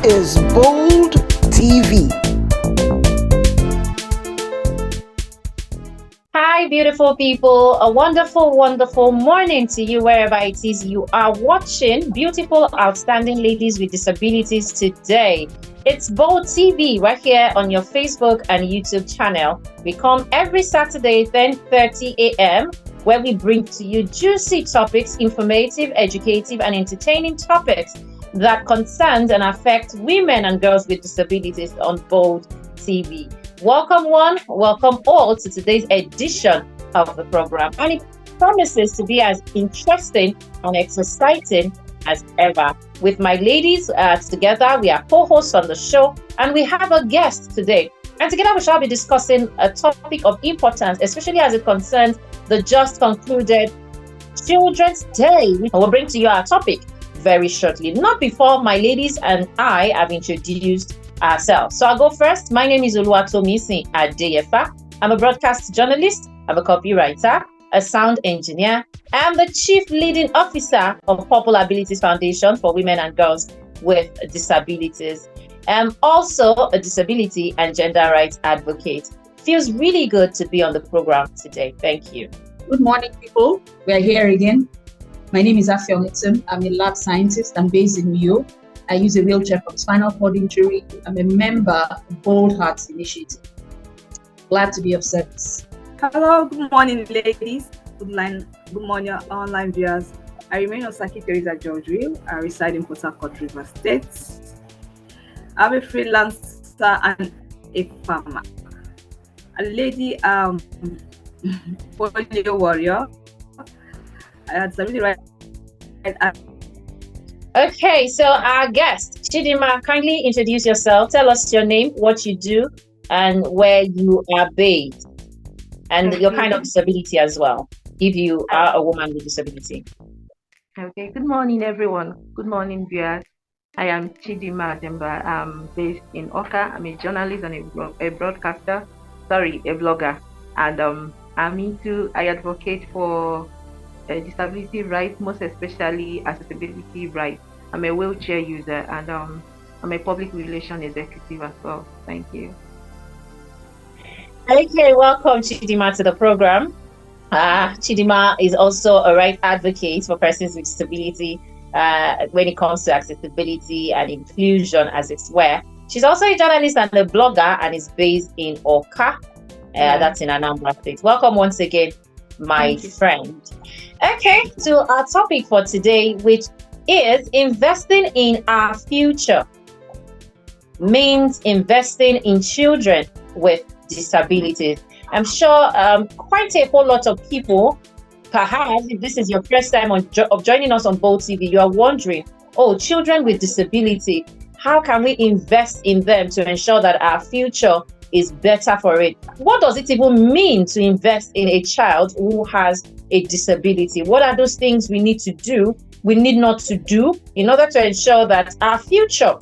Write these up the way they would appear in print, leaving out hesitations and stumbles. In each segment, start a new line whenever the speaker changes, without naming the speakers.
is Bold TV.
Hi, beautiful people. A wonderful, wonderful morning to you wherever it is you are watching. Beautiful, outstanding ladies with disabilities today. It's Bold TV right here on your Facebook and YouTube channel. We come every Saturday, 10:30 a.m., where we bring to you juicy topics, informative, educative, and entertaining topics that concern and affect women and girls with disabilities on Bold TV. Welcome one, welcome all to today's edition of the program. And it promises to be as interesting and exciting as ever. With my ladies together, we are co-hosts on the show, and we have a guest today. And together we shall be discussing a topic of importance, especially as it concerns the just concluded Children's Day. We will bring to you our topic very shortly, not before my ladies and I have introduced ourselves. So I'll go first. My name is Oluwatomisi Adeyefa. I'm a broadcast journalist, I'm a copywriter, a sound engineer. I'm the Chief Leading Officer of Purple Abilities Foundation for Women and Girls with Disabilities. I'm also a disability and gender rights advocate. Feels really good to be on the program today. Thank you.
Good morning, people. We are here again. My name is Afia Onitum. I'm a lab scientist. I'm based in New York. I use a wheelchair for spinal cord injury. I'm a member of Bold Hearts Initiative. Glad to be of service.
Hello, good morning, ladies. Good morning, online viewers. I remain Osaki Teresa Georgeville. I reside in Port Harcourt, River State. I'm a freelancer and a farmer. A lady, polio warrior. I had somebody right.
Okay, so our guest, Chidima, kindly introduce yourself. Tell us your name, what you do, and where you are based, and your kind of disability as well, if you are a woman with disability.
Okay, good morning, everyone. Good morning, viewers. I am Chidima Demba. I'm based in Oka. I'm a journalist and a broadcaster, a blogger. And I advocate for disability rights, most especially accessibility rights. I'm a wheelchair user, and I'm a public relations executive as well. Thank you.
Okay, welcome Chidima to the program. Chidima is also a right advocate for persons with disability when it comes to accessibility and inclusion, as it's where. She's also a journalist and a blogger, and is based in Oka. That's in Anambra State. Welcome once again, my friend. Okay, to our topic for today, which is investing in our future, means investing in children with disabilities. I'm sure quite a whole lot of people, perhaps if this is your first time of joining us on Bold TV, you are wondering, children with disability, how can we invest in them to ensure that our future is better for it? What does it even mean to invest in a child who has a disability? What are those things we need to do, we need not to do, in order to ensure that our future,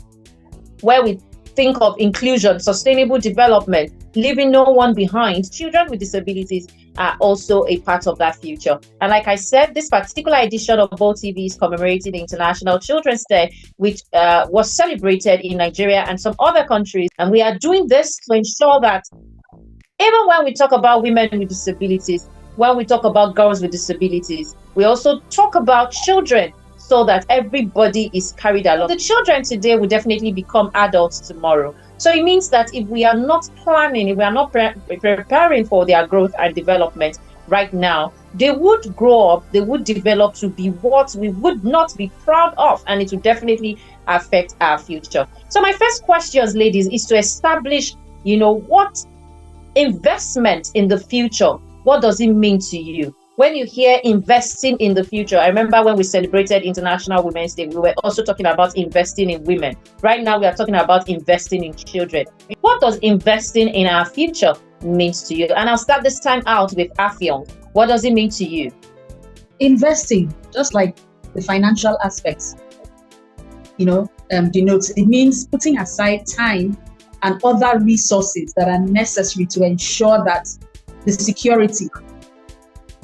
where we think of inclusion, sustainable development, leaving no one behind, children with disabilities are also a part of that future. And like I said, this particular edition of Bold TV is commemorating the International Children's Day, which was celebrated in Nigeria and some other countries. And we are doing this to ensure that even when we talk about women with disabilities, when we talk about girls with disabilities, we also talk about children, so that everybody is carried along. The children today will definitely become adults tomorrow. So it means that if we are not planning, if we are not preparing for their growth and development right now, they would grow up, they would develop to be what we would not be proud of, and it will definitely affect our future. So my first question, ladies, is to establish, what investment in the future, what does it mean to you? When you hear investing in the future, I remember when we celebrated International Women's Day, we were also talking about investing in women. Right now, we are talking about investing in children. What does investing in our future mean to you? And I'll start this time out with Afyon. What does it mean to you?
Investing, just like the financial aspects, denotes, it means putting aside time and other resources that are necessary to ensure that the security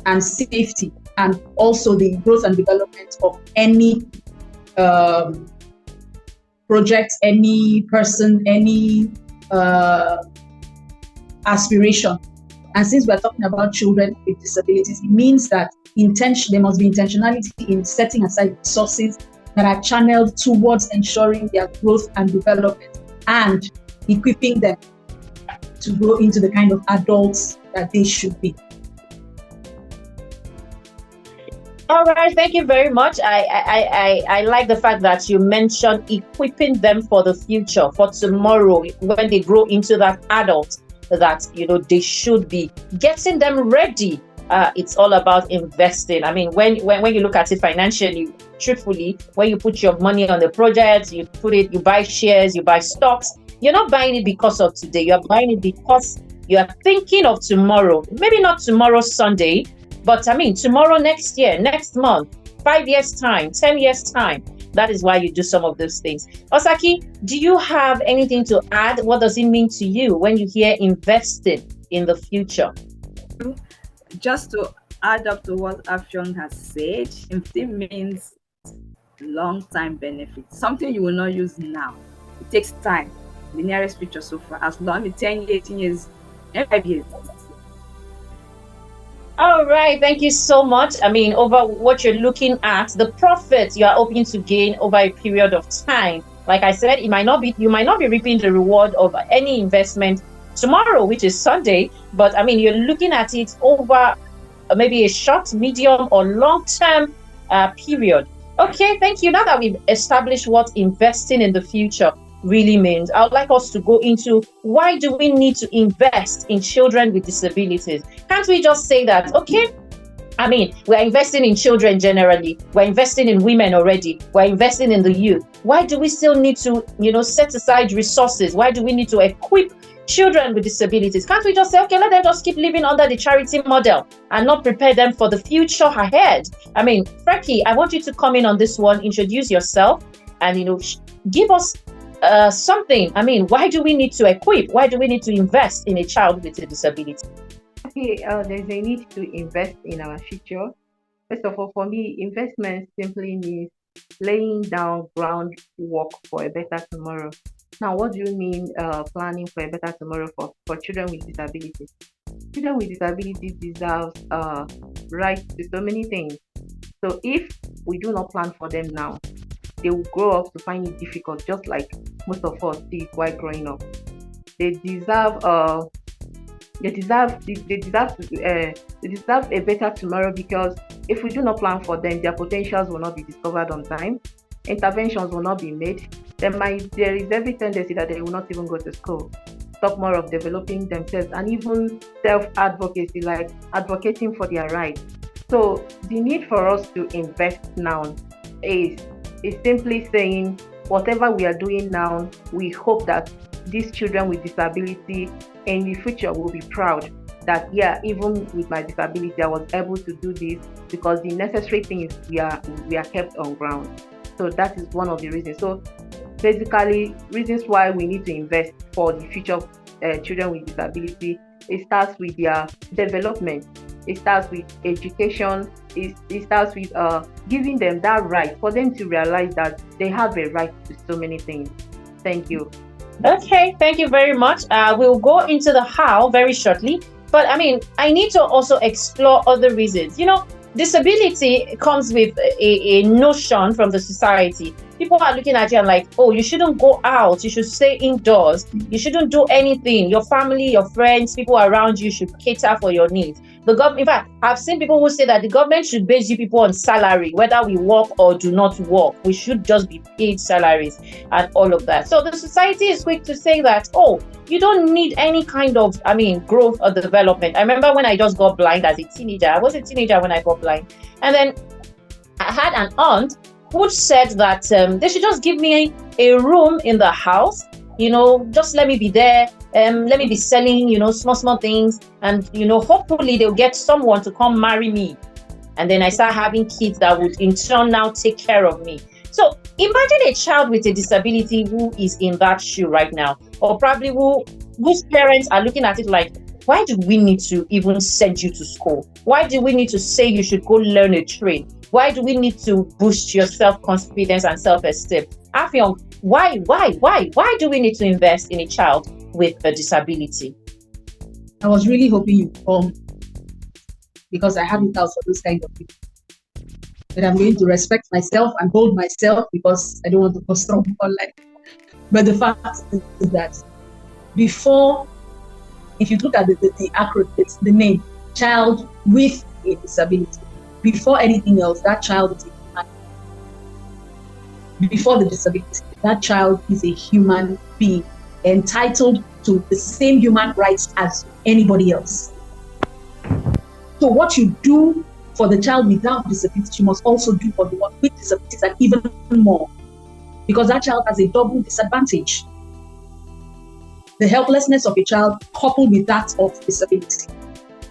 and safety and also the growth and development of any project any person, any aspiration. And since we're talking about children with disabilities, it means that there must be intentionality in setting aside resources that are channeled towards ensuring their growth and development and equipping them to grow into the kind of adults that they should be.
All right, thank you very much. I like the fact that you mentioned equipping them for the future, for tomorrow, when they grow into that adult that they should be, getting them ready. It's all about investing. I mean, when you look at it financially, truthfully, when you put your money on the project, you buy shares, you buy stocks. You're not buying it because of today. You're buying it because you are thinking of tomorrow. Maybe not tomorrow Sunday, but I mean tomorrow, next year, next month, 5 years time, 10 years time. That is why you do some of those things. Osaki, do you have anything to add? What does it mean to you when you hear investing in the future?
Just to add up to what Afyon has said, investing means long-time benefit, something you will not use now. It takes time. The nearest future so far, as long as 10 years, 18 years, 5 years.
All right, thank you so much. I mean, over what you're looking at, the profit you are hoping to gain over a period of time. Like I said, you might not be reaping the reward of any investment tomorrow, which is Sunday, but I mean, you're looking at it over maybe a short, medium, or long-term period. Okay, thank you. Now that we've established what investing in the future really means, I would like us to go into why do we need to invest in children with disabilities? Can't we just say that, okay, I mean, we're investing in children generally, we're investing in women already, we're investing in the youth. Why do we still need to, set aside resources? Why do we need to equip children with disabilities? Can't we just say, okay, let them just keep living under the charity model and not prepare them for the future ahead? I mean, Frankie, I want you to come in on this one, introduce yourself, and give us something. I mean, why do we need to equip? Why do we need to invest in a child with a disability?
Okay, there's a need to invest in our future. First of all, for me, investment simply means laying down groundwork for a better tomorrow. Now, what do you mean planning for a better tomorrow for children with disabilities? Children with disabilities deserve rights to so many things. So if we do not plan for them now, they will grow up to find it difficult, just like most of us did while growing up. They deserve a better tomorrow, because if we do not plan for them, their potentials will not be discovered on time, interventions will not be made. There is every tendency that they will not even go to school, talk more of developing themselves, and even self-advocacy, like advocating for their rights. So the need for us to invest now is simply saying, whatever we are doing now, we hope that these children with disability in the future will be proud that, yeah, even with my disability, I was able to do this, because the necessary thing is we are kept on ground. So that is one of the reasons. So basically, reasons why we need to invest for the future of children with disability, it starts with their development. It starts with education. It starts with giving them that right, for them to realize that they have a right to so many things. Thank you.
Okay, thank you very much. We'll go into the how very shortly, but I mean, I need to also explore other reasons. Disability comes with a notion from the society. People are looking at you and like, oh, you shouldn't go out, you should stay indoors, you shouldn't do anything. Your family, your friends, people around you should cater for your needs. The government, in fact, I've seen people who say that the government should base you people on salary, whether we work or do not work. We should just be paid salaries and all of that. So the society is quick to say that, oh, you don't need any kind of, growth or development. I remember when I just got blind as a teenager. I was a teenager when I got blind. And then I had an aunt who said that they should just give me a room in the house, just let me be there, let me be selling, small things, and, hopefully they'll get someone to come marry me. And then I start having kids that would in turn now take care of me. So imagine a child with a disability who is in that shoe right now, or probably whose parents are looking at it like, why do we need to even send you to school? Why do we need to say you should go learn a trade? Why do we need to boost your self-confidence and self-esteem? Afyon, Why do we need to invest in a child with a disability?
I was really hoping you come, because I have it out for those kind of people. But I'm going to respect myself and hold myself because I don't want to go strong online. But the fact is that before, if you look at the acronym, it's the name, child with a disability. Before anything else, that child is a human. Before the disability, that child is a human being entitled to the same human rights as anybody else. So what you do for the child without disability, you must also do for the one with disabilities, and even more, because that child has a double disadvantage. The helplessness of a child coupled with that of disability.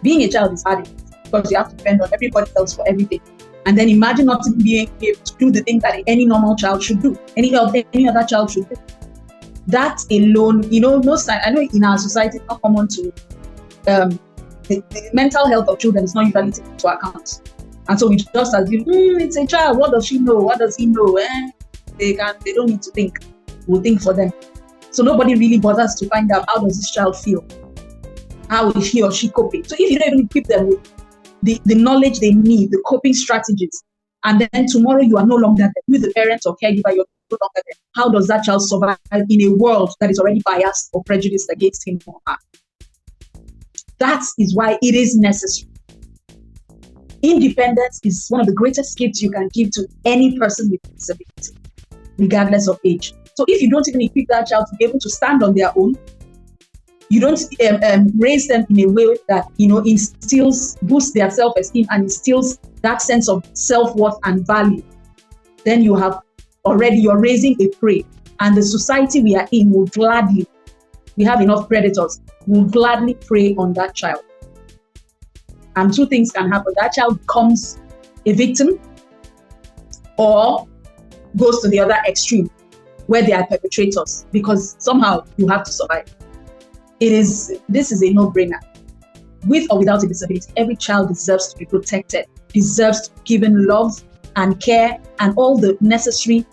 Being a child is hard because you have to depend on everybody else for everything. And then imagine not being able to do the things that any normal child should do, any other child should do. That alone, I know in our society it's not common to the mental health of children is not usually taken into account. And so we just assume, it's a child, what does she know? What does he know? They don't need to think. We'll think for them. So nobody really bothers to find out, how does this child feel? How is he or she coping? So if you don't even equip them with the knowledge they need, the coping strategies, and then tomorrow you are no longer there, with the parent or caregiver, you're no longer there. How does that child survive in a world that is already biased or prejudiced against him or her? That is why it is necessary. Independence is one of the greatest gifts you can give to any person with disability, regardless of age. So if you don't even equip that child to be able to stand on their own, you don't raise them in a way that boosts their self-esteem and instills that sense of self-worth and value, then you're raising a prey. And the society we are in will gladly, we have enough predators, will gladly prey on that child. And two things can happen. That child becomes a victim or goes to the other extreme where they are perpetrators, because somehow you have to survive. This is a no-brainer. With or without a disability, every child deserves to be protected, deserves to be given love and care and all the necessary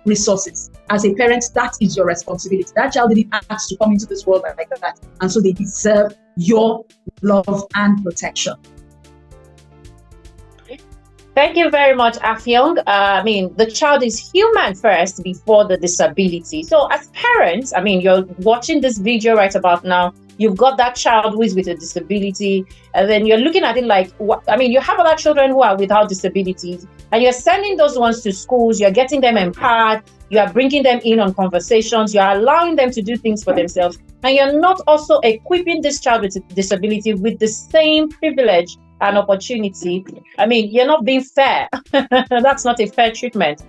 resources. As a parent, that is your responsibility. That child didn't ask to come into this world like that, and so they deserve your love and protection.
Thank you very much, Afyong. The child is human first before the disability. So as parents, you're watching this video right about now, you've got that child who is with a disability, and then you're looking at it like, you have other children who are without disabilities, and you're sending those ones to schools, you're getting them empowered, you are bringing them in on conversations, you're allowing them to do things for themselves, and you're not also equipping this child with a disability with the same privilege and opportunity. You're not being fair. That's not a fair treatment,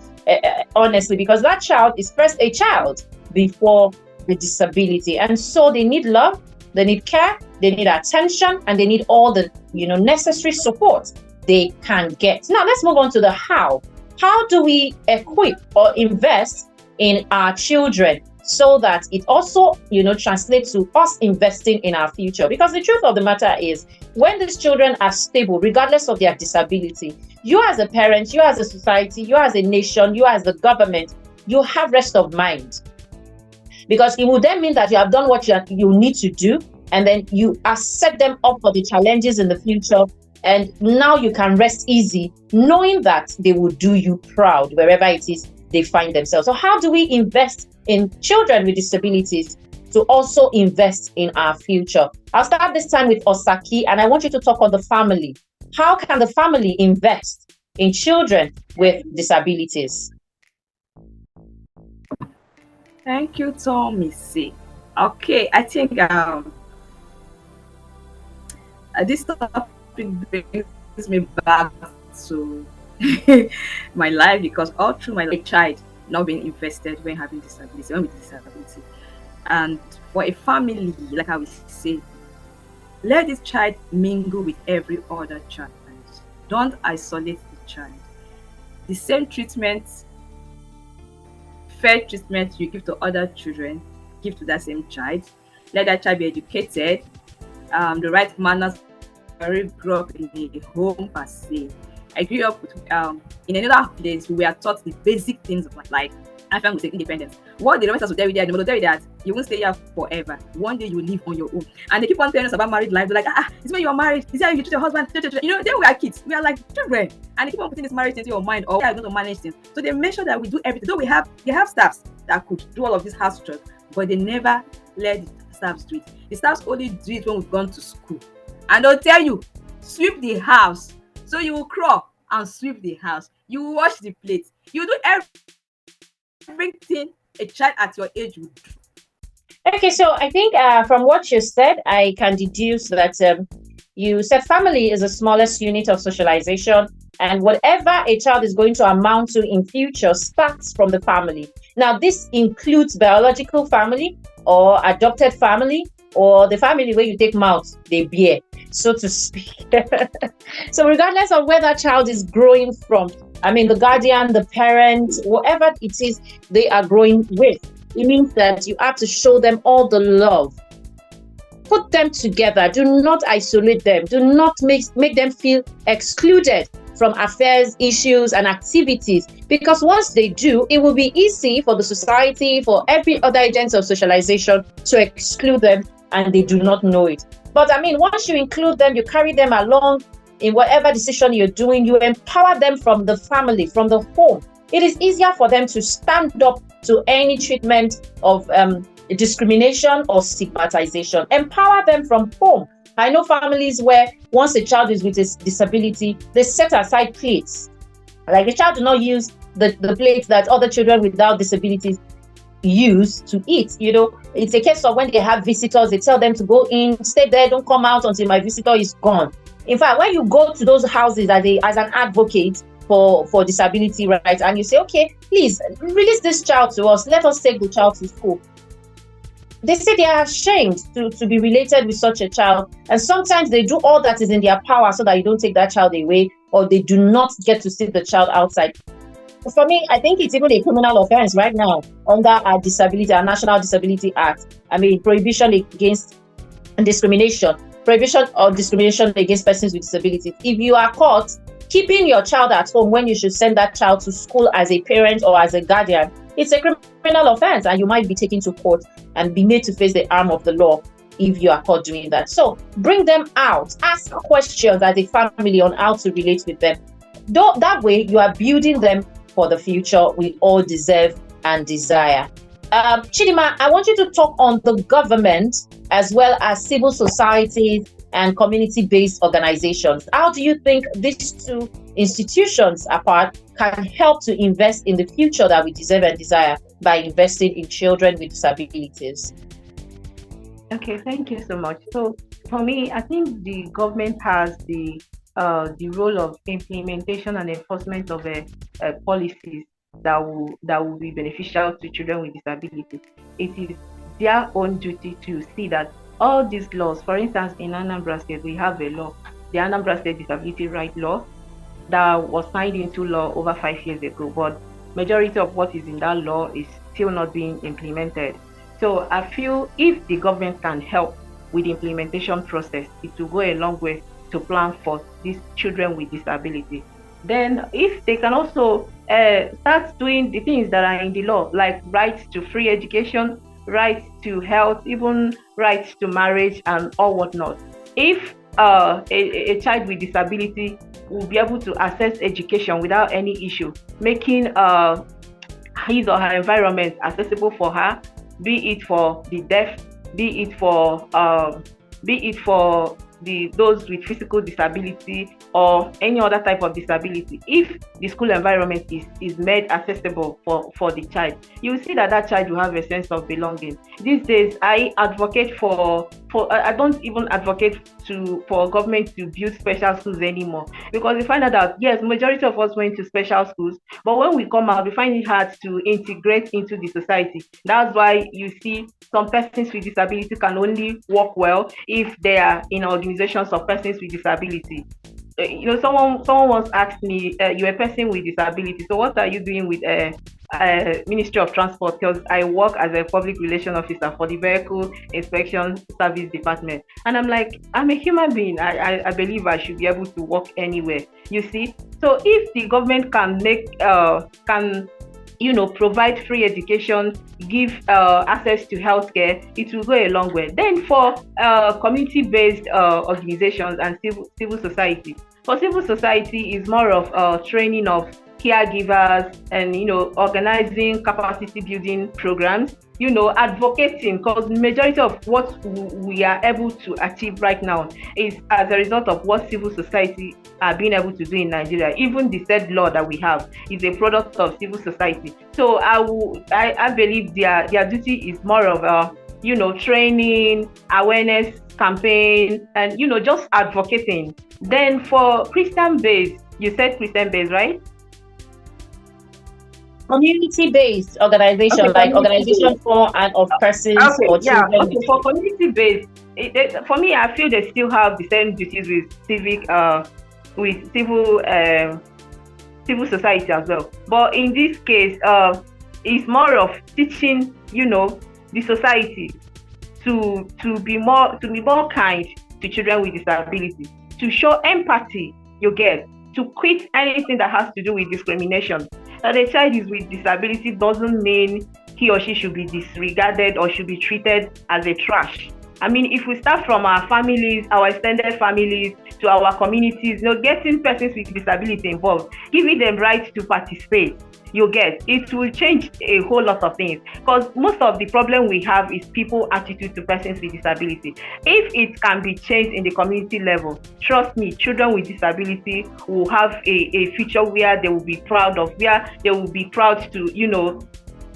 honestly, because that child is first a child before the disability. And so they need love, they need care, they need attention, and they need all the necessary support they can get. Now let's move on to the how. How do we equip or invest in our children so that it also translates to us investing in our future? Because the truth of the matter is, when these children are stable, regardless of their disability, you as a parent, you as a society, you as a nation, you as the government, you have rest of mind. Because it would then mean that you have done what you need to do, and then you have set them up for the challenges in the future. And now you can rest easy, knowing that they will do you proud wherever it is they find themselves. So how do we invest in children with disabilities to also invest in our future? I'll start this time with Osaki, and I want you to talk on the family. How can the family invest in children with disabilities?
Thank you, Tomisi. Okay, I think this topic brings me back to my life, because all through my life, a child not being invested when having disability, when with disability. And for a family, like I would say, let this child mingle with every other child. Don't isolate the child. The same treatment, fair treatment you give to other children, give to that same child. Let that child be educated, the right manners, grow up in a home per se. I grew up in another place. We were taught the basic things of life, like I would say independence. What the Romans will tell you there, they will tell you that you won't stay here forever. One day you will live on your own. And they keep on telling us about married life. They're like, it's when you are married. Is that you treat your husband? You know, then we are kids. We are like children. And they keep on putting this marriage into your mind, or we are going to manage things. So they make sure that we do everything. Though they have staffs that could do all of this house work, but they never let the staffs do it. The staffs only do it when we've gone to school. And they'll tell you, sweep the house. So you will crawl and sweep the house. You will wash the plates. You do everything a child at your age would do.
Okay, so I think from what you said, I can deduce that you said family is the smallest unit of socialization, and whatever a child is going to amount to in future starts from the family. Now, this includes biological family or adopted family or the family where you take mouth, they bear, so to speak. So regardless of where that child is growing from, I mean, the guardian, the parent, whatever it is they are growing with, it means that you have to show them all the love. Put them together. Do not isolate them. Do not make them feel excluded from affairs, issues, and activities. Because once they do, it will be easy for the society, for every other agent of socialization to exclude them, and they do not know it. But I mean, once you include them, you carry them along in whatever decision you're doing, you empower them from the family, from the home. It is easier for them to stand up to any treatment of discrimination or stigmatization. Empower them from home. I know families where once a child is with a disability, they set aside plates. Like the child do not use the plates that other children without disabilities use to eat. You know, it's a case of when they have visitors, they tell them to go in, stay there, don't come out until my visitor is gone. In fact, when you go to those houses as an advocate for disability rights, and you say, okay, please release this child to us, let us take the child to school, they say they are ashamed to be related with such a child. And sometimes they do all that is in their power so that you don't take that child away, or they do not get to see the child outside. For me, I think it's even a criminal offense right now under our National Disability Act. I mean, prohibition against discrimination, prohibition of discrimination against persons with disabilities. If you are caught keeping your child at home when you should send that child to school as a parent or as a guardian, it's a criminal offense, and you might be taken to court and be made to face the arm of the law if you are caught doing that. So bring them out, ask questions as a family on how to relate with them. That way, you are building them for the future we all deserve and desire. Chidima, I want you to talk on the government as well as civil societies and community-based organizations. How do you think these two institutions apart can help to invest in the future that we deserve and desire by investing in children with disabilities?
Okay, thank you so much. So for me, I think the government has the role of implementation and enforcement of policies that will be beneficial to children with disabilities. It is their own duty to see that all these laws, for instance, in Anambra State, we have a law, the Anambra State Disability Right Law, that was signed into law over 5 years ago, but majority of what is in that law is still not being implemented. So I feel if the government can help with the implementation process, it will go a long way to plan for these children with disability. Then if they can also start doing the things that are in the law, like rights to free education, rights to health, even rights to marriage and all whatnot. If a child with disability will be able to access education without any issue, making his or her environment accessible for her, be it for the deaf, be it for those with physical disability or any other type of disability. If the school environment is made accessible for the child, you will see that child will have a sense of belonging. These days, I advocate I don't even advocate for government to build special schools anymore, because we find out that yes, majority of us went to special schools, but when we come out, we find it hard to integrate into the society. That's why you see some persons with disability can only work well if they are in organizations of persons with disability. Someone once asked me, you're a person with disability, so what are you doing with Ministry of Transport, because I work as a public relation officer for the Vehicle Inspection Service Department. And I'm like, I'm a human being. I believe I should be able to work anywhere. You see? So if the government can provide free education, give access to healthcare, it will go a long way. Then for community-based organizations and civil society. For civil society, is more of training of caregivers and organizing capacity building programs, advocating, because the majority of what we are able to achieve right now is as a result of what civil society are being able to do in Nigeria. Even the said law that we have is a product of civil society. So I believe their duty is more of training, awareness campaign, and just advocating. Then for Christian based, you said Christian based, right?
Community-based organization,
Okay,
like organization for and of persons or children.
Okay, for community-based, for me, I feel they still have the same duties with civil society as well. But in this case, it's more of teaching, the society to be more kind to children with disabilities, to show empathy, to quit anything that has to do with discrimination. That a child is with disability doesn't mean he or she should be disregarded or should be treated as a trash. I mean, if we start from our families, our extended families, to our communities, getting persons with disability involved, giving them right to participate, it will change a whole lot of things. Because most of the problem we have is people's attitude to persons with disability. If it can be changed in the community level, trust me, children with disability will have a future where they will be proud to,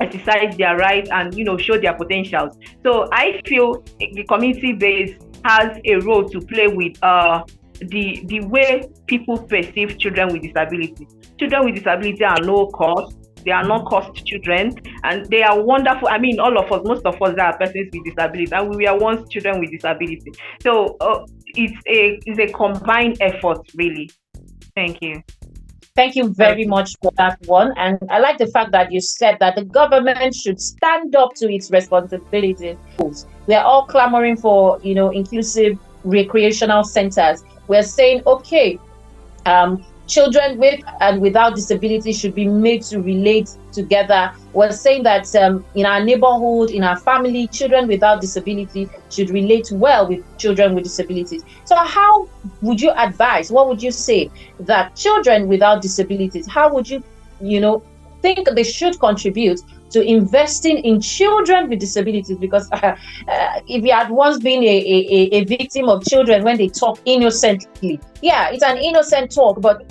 exercise their rights and show their potentials. So I feel the community base has a role to play with the way people perceive children with disability. Children with disability are low cost. They are not cost children, and they are wonderful. I mean, all of us, most of us are persons with disability, and we were once children with disability. So it's a combined effort, really. Thank you.
Thank you very much for that one. And I like the fact that you said that the government should stand up to its responsibilities. We are all clamoring for, inclusive recreational centers. We're saying, okay, children with and without disability should be made to relate together. We're saying that in our neighborhood, in our family, children without disability should relate well with children with disabilities. So how would you advise, what would you say that children without disabilities, how would you, think they should contribute to investing in children with disabilities? Because if you had once been a victim of children when they talk innocently, yeah, it's an innocent talk, but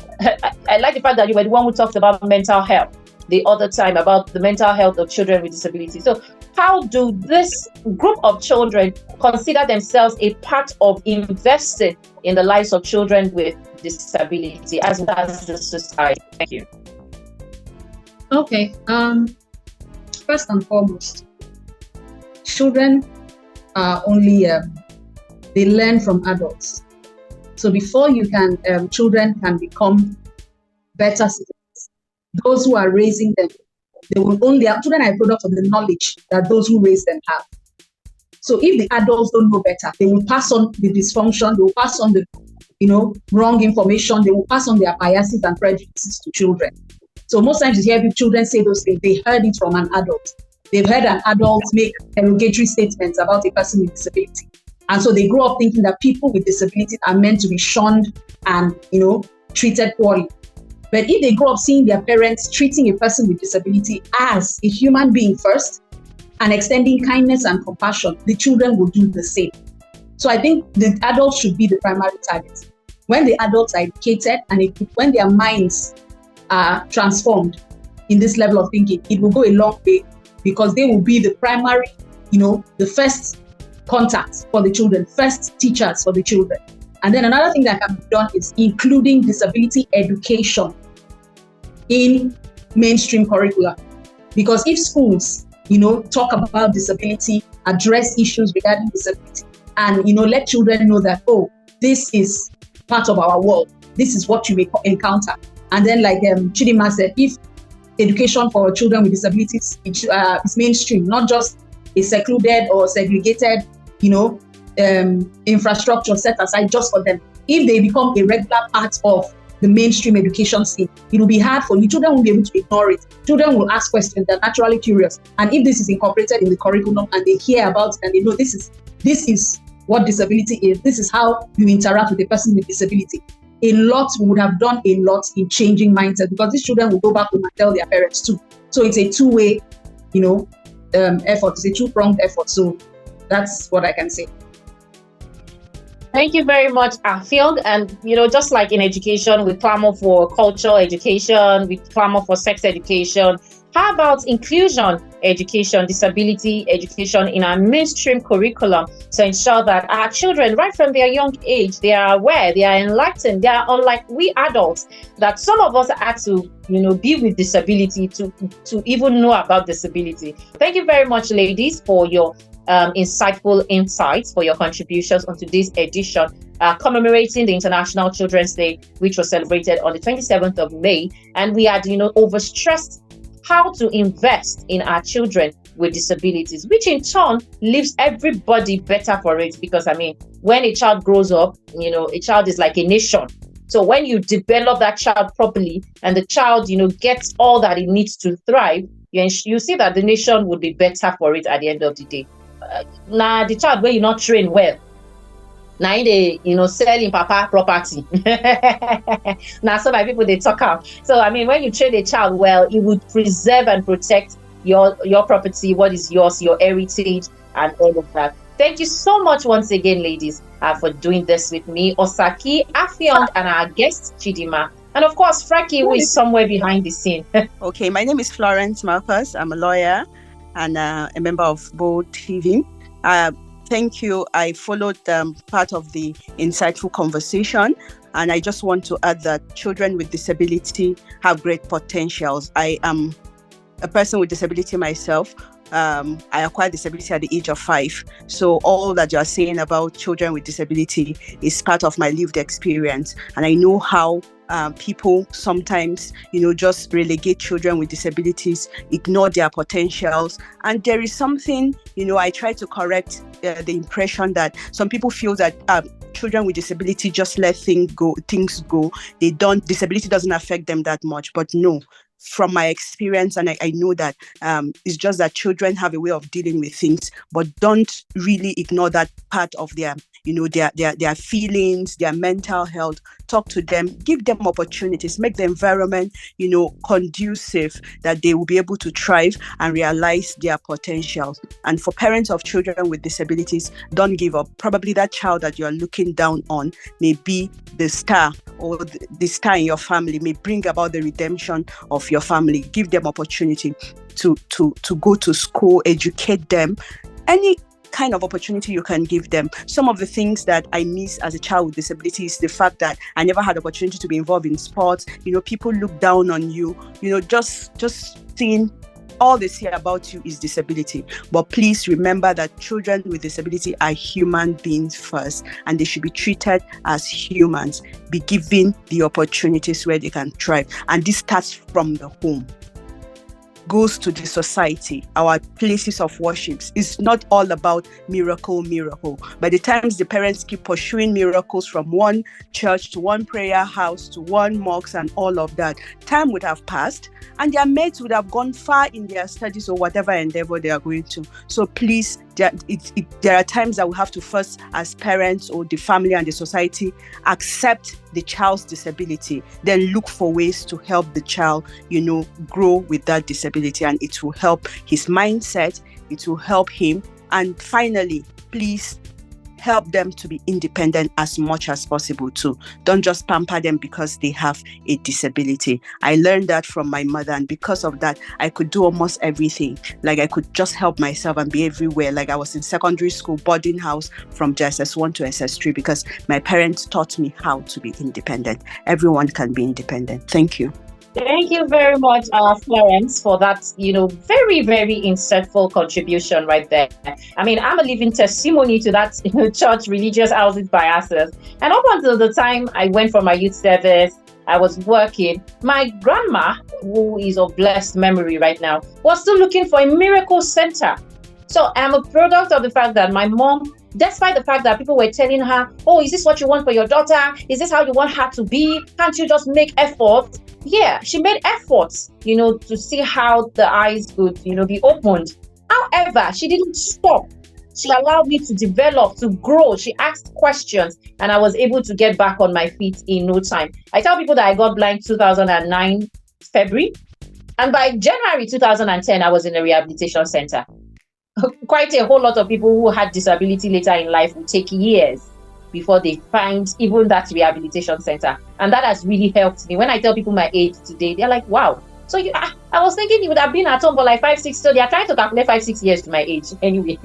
I like the fact that you were the one who talked about mental health the other time, about the mental health of children with disabilities. So how do this group of children consider themselves a part of investing in the lives of children with disability as well as the society? Thank you.
Okay. First and foremost, children are only they learn from adults. So before children can become better citizens, those who are raising them, children are a product of the knowledge that those who raise them have. So if the adults don't know better, they will pass on the dysfunction, they will pass on the wrong information, they will pass on their biases and prejudices to children. So most times you hear children say those things, they heard it from an adult. They've heard an adult make derogatory statements about a person with disability. And so they grow up thinking that people with disabilities are meant to be shunned and, treated poorly. But if they grow up seeing their parents treating a person with disability as a human being first and extending kindness and compassion, the children will do the same. So I think the adults should be the primary target. When the adults are educated and when their minds are transformed in this level of thinking, it will go a long way, because they will be the primary, the first contact for the children, first teachers for the children. And then another thing that can be done is including disability education in mainstream curricula. Because if schools, talk about disability, address issues regarding disability, and, let children know that, this is part of our world, this is what you may encounter. And then like Chidima said, if education for children with disabilities is mainstream, not just a secluded or segregated, infrastructure set aside just for them. If they become a regular part of the mainstream education scene, it will be hard for you. Children will be able to ignore it. Children will ask questions. They're naturally curious. And if this is incorporated in the curriculum and they hear about it and they know this is what disability is, this is how you interact with a person with disability, we would have done a lot in changing mindset, because these children will go back home and tell their parents too. So it's a two-way, effort. It's a two-pronged effort. So that's what I can say.
Thank you very much, Afiong. And, just like in education, we clamor for cultural education, we clamor for sex education. How about inclusion education, disability education in our mainstream curriculum to ensure that our children, right from their young age, they are aware, they are enlightened, they are unlike we adults, that some of us had to, be with disability to even know about disability. Thank you very much, ladies, for your insightful insights, for your contributions on today's edition, commemorating the International Children's Day, which was celebrated on the 27th of May. And we had, overstressed how to invest in our children with disabilities, which in turn leaves everybody better for it. Because, when a child grows up, a child is like a nation. So when you develop that child properly and the child, gets all that it needs to thrive, you see that the nation would be better for it at the end of the day. Now the child where you not train well, now they selling papa property. Now so my people they talk out. So when you train a child well, it would preserve and protect your property, what is yours, your heritage, and all of that. Thank you so much once again, ladies, for doing this with me, Osaki, Afiong, and our guest Chidima, and of course Frankie, who is somewhere behind the scene.
Okay, my name is Florence Marcus. I'm a lawyer and a member of Bold TV. Thank you. I followed part of the insightful conversation, and I just want to add that children with disability have great potentials. I am a person with disability myself. I acquired disability at the age of 5. So all that you're saying about children with disability is part of my lived experience. And I know how people sometimes, just relegate children with disabilities, ignore their potentials. And there is something, I try to correct the impression that some people feel that children with disability just let things go. Disability doesn't affect them that much. But no. From my experience, and I know that it's just that children have a way of dealing with things, but don't really ignore that part of their feelings, their mental health. Talk to them, give them opportunities, make the environment, conducive that they will be able to thrive and realize their potentials. And for parents of children with disabilities, don't give up. Probably that child that you are looking down on may be the star, or the star in your family, may bring about the redemption of your family. Give them opportunity to go to school, educate them. Any kind of opportunity you can give them. Some of the things that I miss as a child with disabilities is the fact that I never had the opportunity to be involved in sports. People look down on you. Just seeing all they see about you is disability. But please remember that children with disability are human beings first, and they should be treated as humans, be given the opportunities where they can thrive. And this starts from the home, goes to the society, our places of worship. It's not all about miracle. By the times the parents keep pursuing miracles from one church to one prayer house to one mosque and all of that, time would have passed and their mates would have gone far in their studies or whatever endeavor they are going to. So please, there are times that we have to first, as parents or the family and the society, accept the child's disability, then look for ways to help the child, grow with that disability, and it will help his mindset, it will help him. And finally, please help them to be independent as much as possible too. Don't just pamper them because they have a disability. I learned that from my mother, and because of that, I could do almost everything. Like I could just help myself and be everywhere. Like I was in secondary school, boarding house from JSS1 to SS3 because my parents taught me how to be independent. Everyone can be independent. Thank you.
Thank you very much, Florence, for that, very, very insightful contribution right there. I'm a living testimony to that church religious houses biases. And up until the time I went for my youth service, I was working, my grandma, who is of blessed memory right now, was still looking for a miracle center. So I'm a product of the fact that my mom, despite the fact that people were telling her, oh, is this what you want for your daughter? Is this how you want her to be? Can't you just make effort? Yeah, she made efforts, to see how the eyes could, be opened. However, she didn't stop. She allowed me to develop, to grow. She asked questions, and I was able to get back on my feet in no time. I tell people that I got blind 2009 February, and by January 2010, I was in a rehabilitation center. Quite a whole lot of people who had disability later in life will take years before they find even that rehabilitation center. And that has really helped me. When I tell people my age today, they're like, wow. So I was thinking you would have been at home for like 5, 6. So they are trying to calculate 5, 6 years to my age anyway.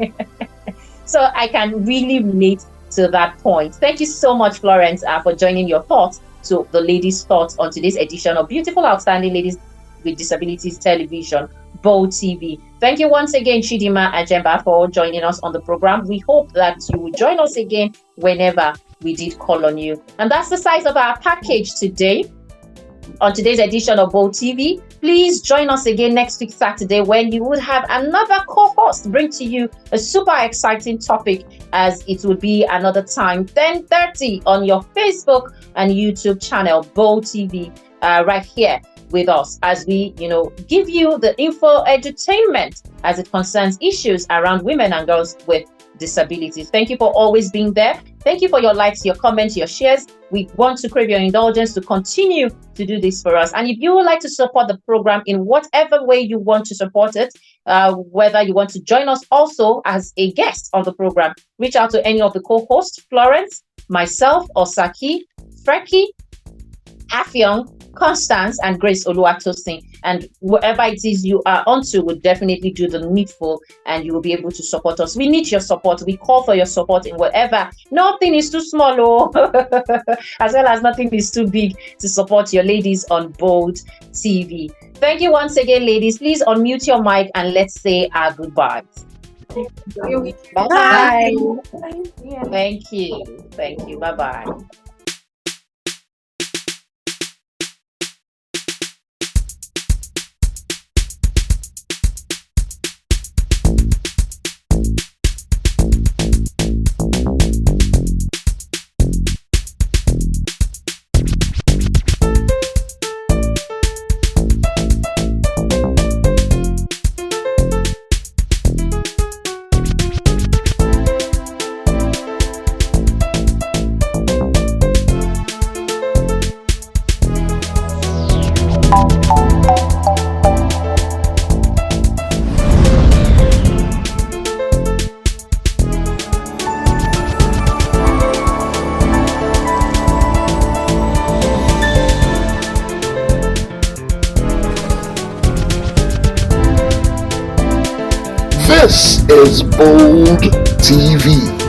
So I can really relate to that point. Thank you so much, Florence, for joining your thoughts to the ladies' thoughts on today's edition of Beautiful Outstanding Ladies with Disabilities Television, Bold TV. Thank you once again, Chidima Ajemba, for joining us on the program. We hope that you will join us again whenever we did call on you. And that's the size of our package today. On today's edition of Bold TV, please join us again next week, Saturday, when you would have another co-host bring to you a super exciting topic, as it will be another time, 10:30 on your Facebook and YouTube channel, Bold TV, right here with us, as we, give you the info edutainment as it concerns issues around women and girls with disabilities. Thank you for always being there. Thank you for your likes, your comments, your shares. We want to crave your indulgence to continue to do this for us. And if you would like to support the program in whatever way you want to support it, whether you want to join us also as a guest on the program, reach out to any of the co-hosts, Florence, myself, Osaki, Freki, Afyong, Constance, and Grace Oluwatosin. And wherever it is you are onto, will definitely do the needful, and you will be able to support us. We need your support. We call for your support in whatever. Nothing is too small, as well as nothing is too big to support your ladies on Bold TV. Thank you once again, ladies. Please unmute your mic and let's say our goodbyes. Bye. Thank you. Thank you. Bye-bye.
This is Bold TV.